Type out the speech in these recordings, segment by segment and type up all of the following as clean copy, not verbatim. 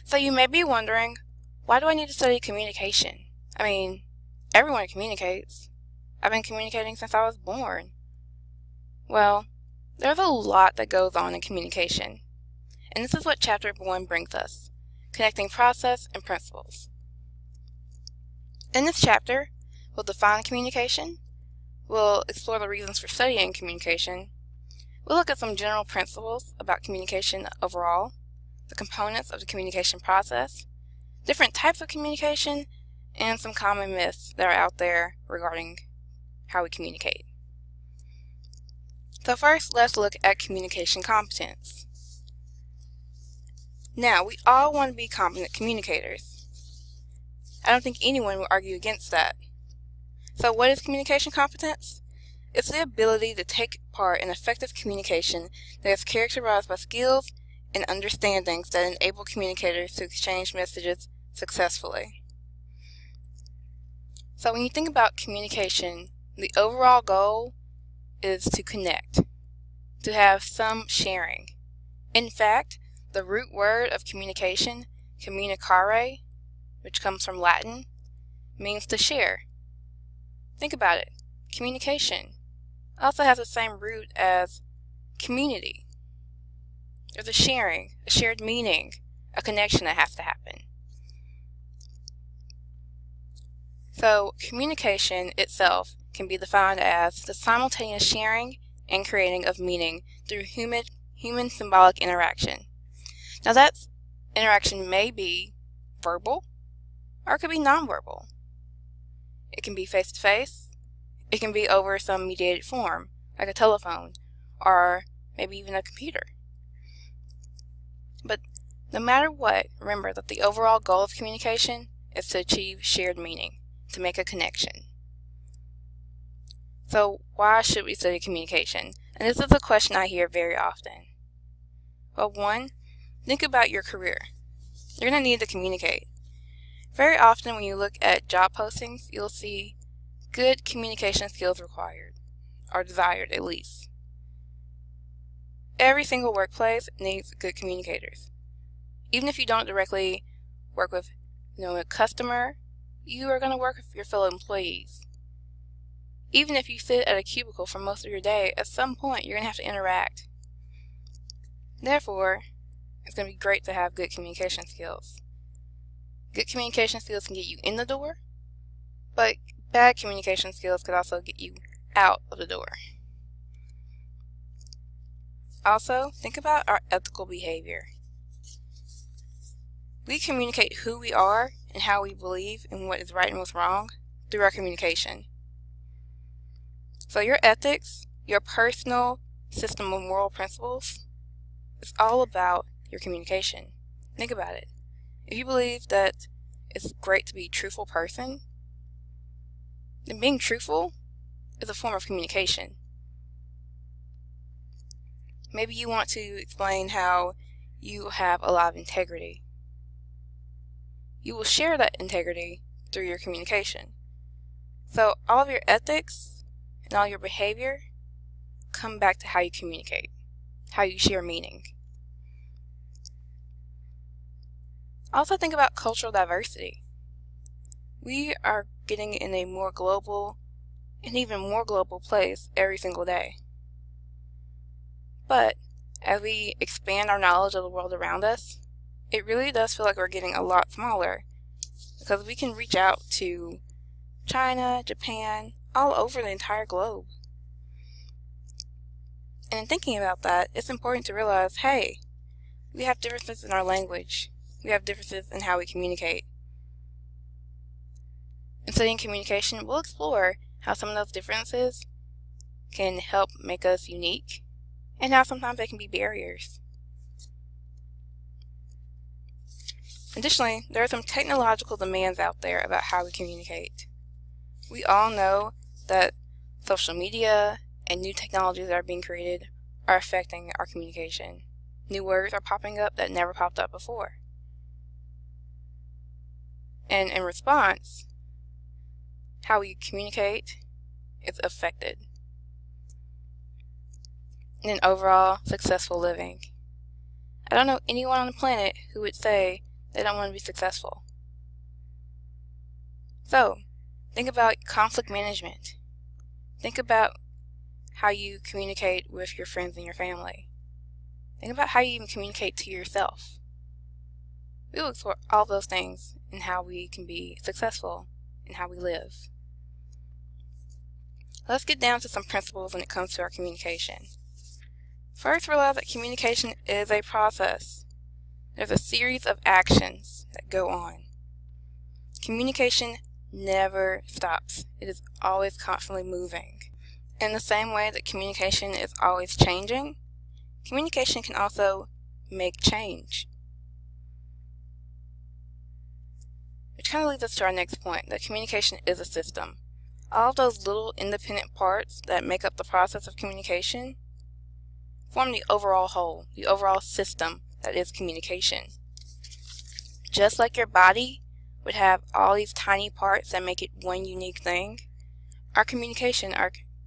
So you may be wondering, why do I need to study communication? I mean, everyone communicates. I've been communicating since I was born. Well, there's a lot that goes on in communication, and this is what Chapter 1 brings us, connecting process and principles. In this chapter, we'll define communication, we'll explore the reasons for studying communication, we'll look at some general principles about communication overall, the components of the communication process, different types of communication, and some common myths that are out there regarding how we communicate. So first, let's look at communication competence. Now, we all want to be competent communicators. I don't think anyone will argue against that. So what is communication competence? It's the ability to take part in effective communication that is characterized by skills and understandings that enable communicators to exchange messages successfully. So when you think about communication, the overall goal is to connect, to have some sharing. In fact, the root word of communication, communicare, which comes from Latin, means to share. Think about it. Communication also has the same root as community. There's a sharing, a shared meaning, a connection that has to happen. So communication itself can be defined as the simultaneous sharing and creating of meaning through human symbolic interaction. Now that interaction may be verbal or it could be nonverbal. It can be face-to-face, it can be over some mediated form, like a telephone, or maybe even a computer. But no matter what, remember that the overall goal of communication is to achieve shared meaning, to make a connection. So why should we study communication? And this is a question I hear very often. Well, one, think about your career. You're going to need to communicate. Very often when you look at job postings, you'll see good communication skills required, or desired at least. Every single workplace needs good communicators. Even if you don't directly work with a customer, you are going to work with your fellow employees. Even if you sit at a cubicle for most of your day, at some point you're going to have to interact. Therefore, it's going to be great to have good communication skills. Good communication skills can get you in the door, but bad communication skills could also get you out of the door. Also, think about our ethical behavior. We communicate who we are and how we believe and what is right and what's wrong through our communication. So your ethics, your personal system of moral principles, is all about your communication. Think about it. If you believe that it's great to be a truthful person, then being truthful is a form of communication. Maybe you want to explain how you have a lot of integrity. You will share that integrity through your communication. So all of your ethics and all your behavior come back to how you communicate, how you share meaning. Also think about cultural diversity. We are getting in a more global and even more global place every single day. But as we expand our knowledge of the world around us, it really does feel like we're getting a lot smaller because we can reach out to China, Japan, all over the entire globe. And in thinking about that, it's important to realize, hey, we have differences in our language. We have differences in how we communicate. In studying communication, we'll explore how some of those differences can help make us unique and how sometimes they can be barriers. Additionally, there are some technological demands out there about how we communicate. We all know that social media and new technologies that are being created are affecting our communication. New words are popping up that never popped up before. And in response, how we communicate is affected. And in overall successful living. I don't know anyone on the planet who would say They don't want to be successful. So, think about conflict management. Think about how you communicate with your friends and your family. Think about how you even communicate to yourself. We will explore all those things and how we can be successful in how we live. Let's get down to some principles when it comes to our communication. First, realize that communication is a process. There's a series of actions that go on. Communication never stops. It is always constantly moving. In the same way that communication is always changing, communication can also make change. Which kind of leads us to our next point, that communication is a system. All of those little independent parts that make up the process of communication form the overall whole, the overall system that is communication. Just like your body would have all these tiny parts that make it one unique thing, our communication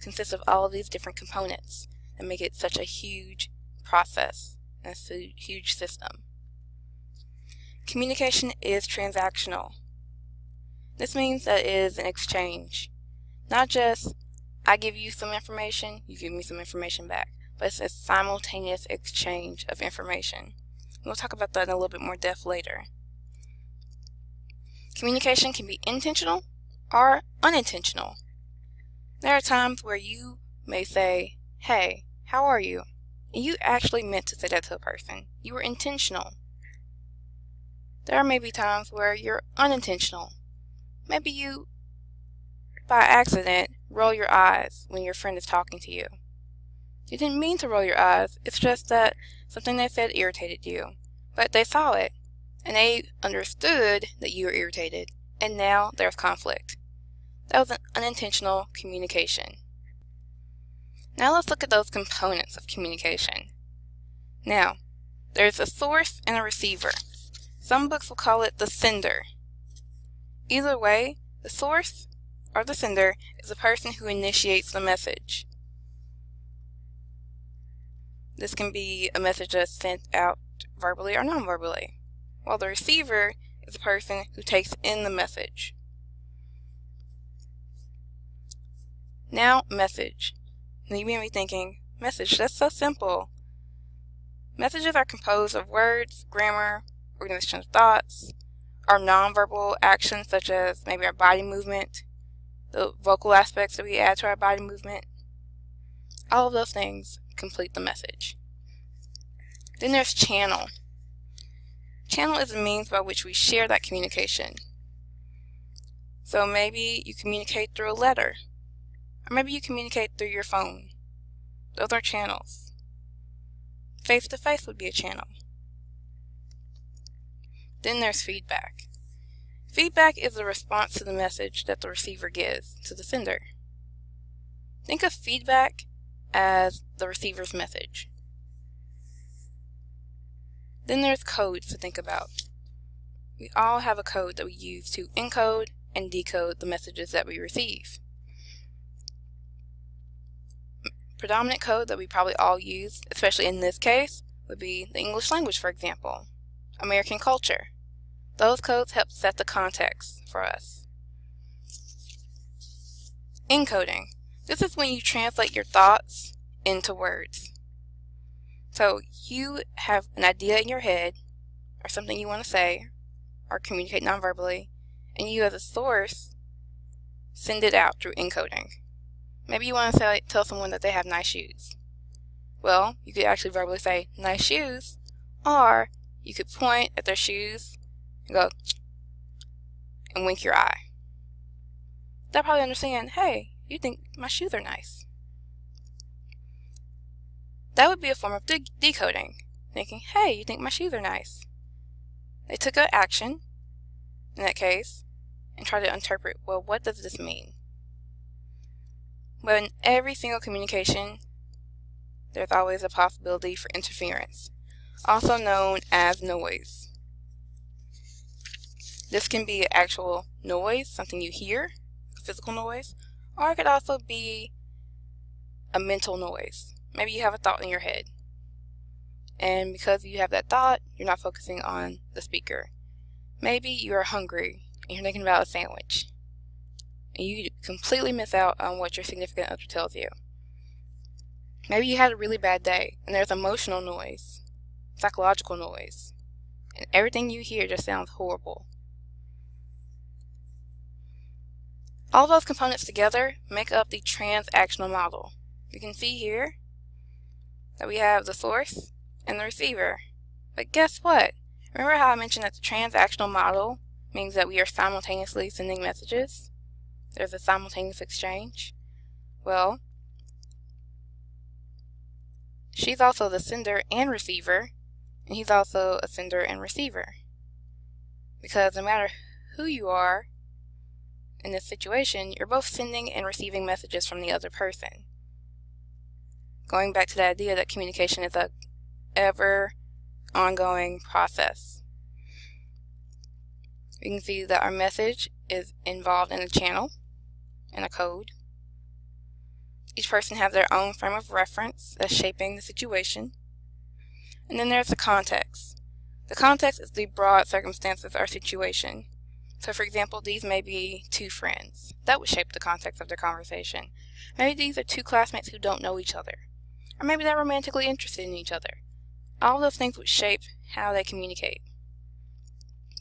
consists of all of these different components that make it such a huge process and a huge system. Communication is transactional. This means that it is an exchange. Not just, I give you some information, you give me some information back, but it's a simultaneous exchange of information. We'll talk about that in a little bit more depth later. Communication can be intentional or unintentional. There are times where you may say, hey, how are you? And you actually meant to say that to a person. You were intentional. There may be times where you're unintentional. Maybe you, by accident, roll your eyes when your friend is talking to you. You didn't mean to roll your eyes, it's just that something they said irritated you. But they saw it, and they understood that you were irritated, and now there's conflict. That was an unintentional communication. Now let's look at those components of communication. Now, there's a source and a receiver. Some books will call it the sender. Either way, the source or the sender is the person who initiates the message. This can be a message that's sent out verbally or non-verbally, while the receiver is the person who takes in the message. Now, message. Now you may be thinking, message, that's so simple. Messages are composed of words, grammar, organization of thoughts, our nonverbal actions such as maybe our body movement, the vocal aspects that we add to our body movement. All of those things complete the message. Then there's channel. Channel is a means by which we share that communication. So maybe you communicate through a letter, or maybe you communicate through your phone. Those are channels. Face-to-face would be a channel. Then there's feedback. Feedback is a response to the message that the receiver gives to the sender. Think of feedback as the receiver's message. Then there's codes to think about. We all have a code that we use to encode and decode the messages that we receive. Predominant code that we probably all use, especially in this case, would be the English language, for example, American culture. Those codes help set the context for us. Encoding. This is when you translate your thoughts into words. So you have an idea in your head, or something you want to say, or communicate nonverbally, and you as a source send it out through encoding. Maybe you want to tell someone that they have nice shoes. Well, you could actually verbally say, nice shoes, or you could point at their shoes and go, and wink your eye. They'll probably understand, hey, you think my shoes are nice. That would be a form of decoding, thinking, hey, you think my shoes are nice. They took an action, in that case, and tried to interpret, well, what does this mean? But in every single communication, there's always a possibility for interference, also known as noise. This can be an actual noise, something you hear, a physical noise, or it could also be a mental noise. Maybe you have a thought in your head, and because you have that thought, you're not focusing on the speaker. Maybe you are hungry and you're thinking about a sandwich, and you completely miss out on what your significant other tells you. Maybe you had a really bad day and there's emotional noise, psychological noise, and everything you hear just sounds horrible. All those components together make up the transactional model. You can see here that we have the source and the receiver. But guess what? Remember how I mentioned that the transactional model means that we are simultaneously sending messages? There's a simultaneous exchange. Well, she's also the sender and receiver, and he's also a sender and receiver. Because no matter who you are in this situation, you're both sending and receiving messages from the other person. Going back to the idea that communication is a ever ongoing process. We can see that our message is involved in a channel and a code. Each person has their own frame of reference that's shaping the situation. And then there's the context. The context is the broad circumstances or situation. So for example, these may be two friends. That would shape the context of their conversation. Maybe these are two classmates who don't know each other. Or maybe they're romantically interested in each other. All those things would shape how they communicate.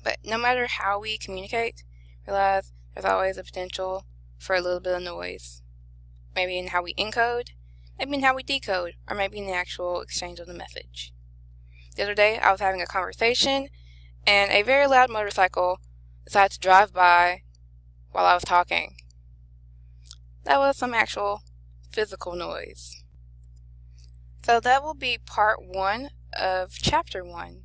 But no matter how we communicate, realize there's always a potential for a little bit of noise. Maybe in how we encode, maybe in how we decode, or maybe in the actual exchange of the message. The other day, I was having a conversation, and a very loud motorcycle decided to drive by while I was talking. That was some actual physical noise. So that will be part 1 of chapter 1.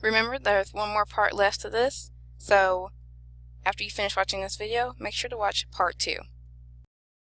Remember, there's one more part left to this, so after you finish watching this video, make sure to watch part 2.